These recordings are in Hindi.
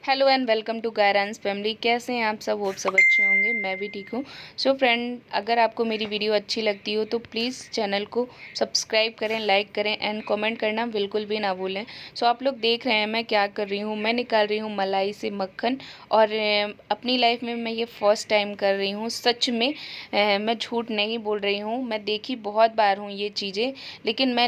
हेलो एंड वेलकम टू गायरान्स फैमिली। कैसे हैं आप सब? होप सब अच्छे होंगे, मैं भी ठीक हूँ। सो फ्रेंड, अगर आपको मेरी वीडियो अच्छी लगती हो तो प्लीज़ चैनल को सब्सक्राइब करें, लाइक करें एंड कमेंट करना बिल्कुल भी ना भूलें। सो आप लोग देख रहे हैं मैं क्या कर रही हूँ। मैं निकाल रही हूँ मलाई से मक्खन, और अपनी लाइफ में मैं ये फ़र्स्ट टाइम कर रही हूँ। सच में मैं झूठ नहीं बोल रही हूँ। मैं देखी बहुत बार हूँ ये चीज़ें, लेकिन मैं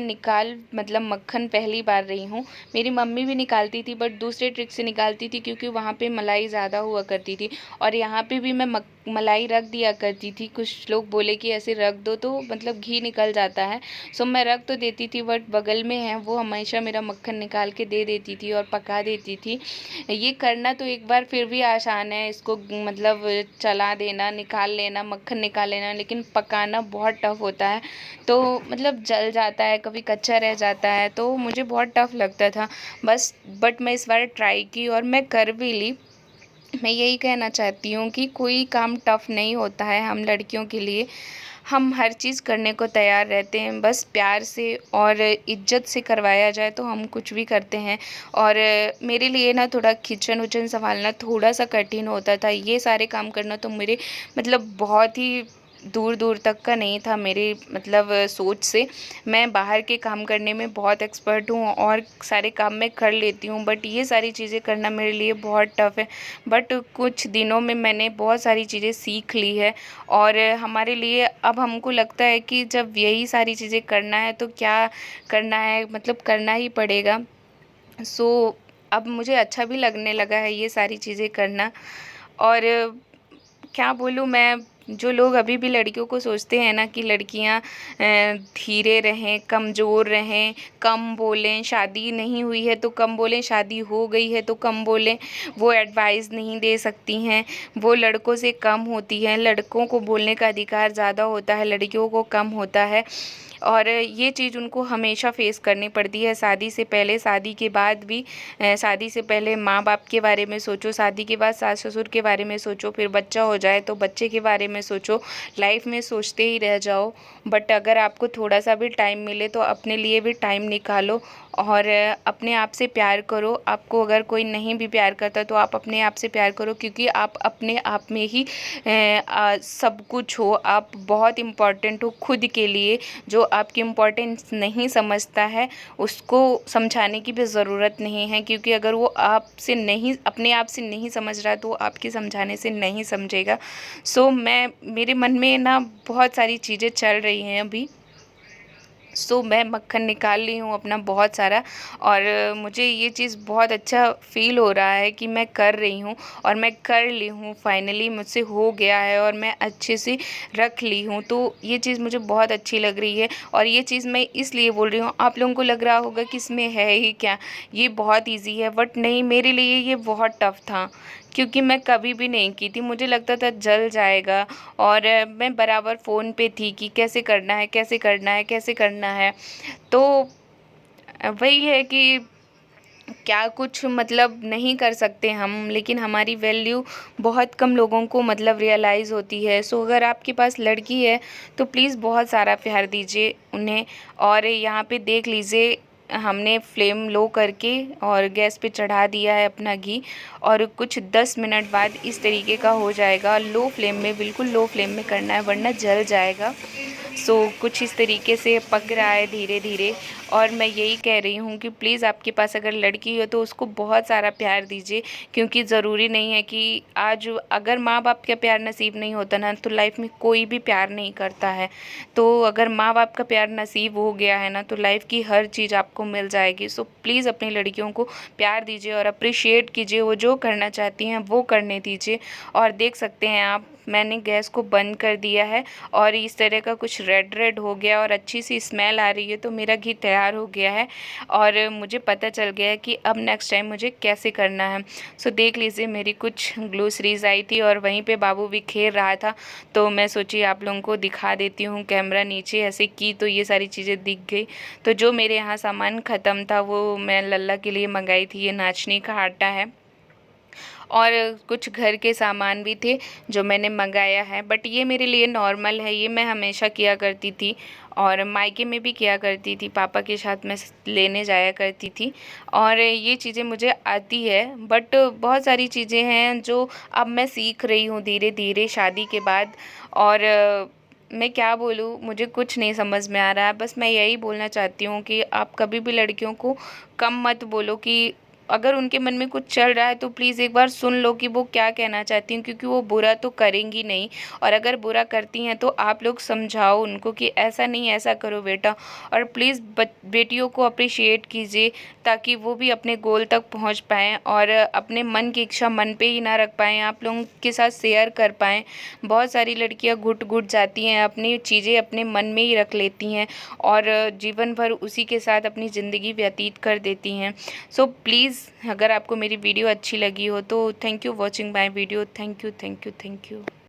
मक्खन पहली बार रही हूँ। मेरी मम्मी भी निकालती थी, बट दूसरे ट्रिक से निकालती थी, क्योंकि वहाँ पे मलाई ज़्यादा हुआ करती थी। और यहाँ पे भी मैं मलाई रख दिया करती थी। कुछ लोग बोले कि ऐसे रख दो तो मतलब घी निकल जाता है। सो मैं रख तो देती थी, बट बगल में है वो हमेशा मेरा मक्खन निकाल के दे देती थी और पका देती थी। ये करना तो एक बार फिर भी आसान है, इसको मतलब चला देना, निकाल लेना, मक्खन निकाल लेना, लेकिन पकाना बहुत टफ़ होता है। तो मतलब जल जाता है, कभी कच्चा रह जाता है, तो मुझे बहुत टफ़ लगता था। बट मैं इस बार ट्राई की और मैं कर भी ली। मैं यही कहना चाहती हूँ कि कोई काम टफ़ नहीं होता है। हम लड़कियों के लिए हम हर चीज़ करने को तैयार रहते हैं, बस प्यार से और इज्जत से करवाया जाए तो हम कुछ भी करते हैं। और मेरे लिए ना थोड़ा किचन विचन संभालना थोड़ा सा कठिन होता था। ये सारे काम करना तो मेरे मतलब बहुत ही दूर दूर तक का नहीं था मेरी मतलब सोच से। मैं बाहर के काम करने में बहुत एक्सपर्ट हूँ और सारे काम मैं कर लेती हूँ, बट ये सारी चीज़ें करना मेरे लिए बहुत टफ़ है। बट कुछ दिनों में मैंने बहुत सारी चीज़ें सीख ली है, और हमारे लिए अब हमको लगता है कि जब यही सारी चीज़ें करना है तो क्या करना है, मतलब करना ही पड़ेगा। सो अब मुझे अच्छा भी लगने लगा है ये सारी चीज़ें करना। और क्या बोलूँ मैं, जो लोग अभी भी लड़कियों को सोचते हैं ना कि लड़कियां धीरे रहें, कमज़ोर रहें, कम बोलें, शादी नहीं हुई है तो कम बोलें, शादी हो गई है तो कम बोलें, वो एडवाइस नहीं दे सकती हैं, वो लड़कों से कम होती हैं, लड़कों को बोलने का अधिकार ज़्यादा होता है, लड़कियों को कम होता है। और ये चीज़ उनको हमेशा फेस करनी पड़ती है, शादी से पहले, शादी के बाद भी। शादी से पहले माँ बाप के बारे में सोचो, शादी के बाद सास ससुर के बारे में सोचो, फिर बच्चा हो जाए तो बच्चे के बारे में सोचो। लाइफ में सोचते ही रह जाओ। बट अगर आपको थोड़ा सा भी टाइम मिले तो अपने लिए भी टाइम निकालो और अपने आप से प्यार करो। आपको अगर कोई नहीं भी प्यार करता तो आप अपने आप से प्यार करो, क्योंकि आप अपने आप में ही सब कुछ हो। आप बहुत इम्पॉर्टेंट हो खुद के लिए। जो आपकी इम्पोर्टेंस नहीं समझता है उसको समझाने की भी ज़रूरत नहीं है, क्योंकि अगर वो आपसे नहीं, अपने आप से नहीं समझ रहा तो वो आपके समझाने से नहीं समझेगा। सो मेरे मन में ना बहुत सारी चीज़ें चल रही हैं अभी। मैं मक्खन निकाल ली हूँ अपना बहुत सारा, और मुझे ये चीज़ बहुत अच्छा फ़ील हो रहा है कि मैं कर रही हूँ और मैं कर ली हूँ। फाइनली मुझसे हो गया है और मैं अच्छे से रख ली हूँ, तो ये चीज़ मुझे बहुत अच्छी लग रही है। और ये चीज़ मैं इसलिए बोल रही हूँ, आप लोगों को लग रहा होगा कि इसमें है ही क्या, ये बहुत ईजी है, बट नहीं, मेरे लिए ये बहुत टफ़ था, क्योंकि मैं कभी भी नहीं की थी। मुझे लगता था जल जाएगा, और मैं बराबर फ़ोन पे थी कि कैसे करना है, कैसे करना है, कैसे करना है। तो वही है कि क्या कुछ मतलब नहीं कर सकते हम, लेकिन हमारी वैल्यू बहुत कम लोगों को मतलब रियलाइज़ होती है। अगर आपके पास लड़की है तो प्लीज़ बहुत सारा प्यार दीजिए उन्हें। और यहाँ पे देख लीजिए, हमने फ्लेम लो करके और गैस पे चढ़ा दिया है अपना घी, और कुछ 10 मिनट बाद इस तरीके का हो जाएगा। लो फ्लेम में, बिल्कुल लो फ्लेम में करना है, वरना जल जाएगा। कुछ इस तरीके से पक रहा है धीरे धीरे। और मैं यही कह रही हूँ कि प्लीज़ आपके पास अगर लड़की हो तो उसको बहुत सारा प्यार दीजिए, क्योंकि ज़रूरी नहीं है कि आज अगर माँ बाप का प्यार नसीब नहीं होता ना तो लाइफ में कोई भी प्यार नहीं करता है। तो अगर माँ बाप का प्यार नसीब हो गया है ना तो लाइफ की हर चीज़ आपको मिल जाएगी। प्लीज़ अपनी लड़कियों को प्यार दीजिए और अप्रिशिएट कीजिए, वो जो करना चाहती हैं वो करने दीजिए। और देख सकते हैं आप, मैंने गैस को बंद कर दिया है और इस तरह का कुछ रेड रेड हो गया और अच्छी सी स्मेल आ रही है, तो मेरा घी तैयार हो गया है और मुझे पता चल गया है कि अब नेक्स्ट टाइम मुझे कैसे करना है। देख लीजिए, मेरी कुछ ग्लोसरीज आई थी और वहीं पे बाबू भी खेल रहा था, तो मैं सोची आप लोगों को दिखा देती हूँ। कैमरा नीचे ऐसे की तो ये सारी चीज़ें दिख गई। तो जो मेरे यहाँ सामान ख़त्म था वो मैं लल्ला के लिए मंगाई थी। ये नाचनी का आटा है, और कुछ घर के सामान भी थे जो मैंने मंगाया है, बट ये मेरे लिए नॉर्मल है, ये मैं हमेशा किया करती थी और मायके में भी किया करती थी, पापा के साथ मैं लेने जाया करती थी और ये चीज़ें मुझे आती है। बट बहुत सारी चीज़ें हैं जो अब मैं सीख रही हूँ धीरे धीरे शादी के बाद। और मैं क्या बोलूँ, मुझे कुछ नहीं समझ में आ रहा है। बस मैं यही बोलना चाहती हूँ कि आप कभी भी लड़कियों को कम मत बोलो, कि अगर उनके मन में कुछ चल रहा है तो प्लीज़ एक बार सुन लो कि वो क्या कहना चाहती हैं, क्योंकि वो बुरा तो करेंगी नहीं। और अगर बुरा करती हैं तो आप लोग समझाओ उनको कि ऐसा नहीं, ऐसा करो बेटा। और प्लीज़ बेटियों को अप्रिशिएट कीजिए ताकि वो भी अपने गोल तक पहुंच पाएँ और अपने मन की इच्छा मन पे ही ना रख पाएँ, आप लोगों के साथ शेयर कर पाएँ। बहुत सारी लड़कियां घुट घुट जाती हैं, अपनी चीज़ें अपने मन में ही रख लेती हैं और जीवन भर उसी के साथ अपनी ज़िंदगी व्यतीत कर देती हैं। सो प्लीज़, अगर आपको मेरी वीडियो अच्छी लगी हो तो thank you watching my video. Thank you, thank you, thank you.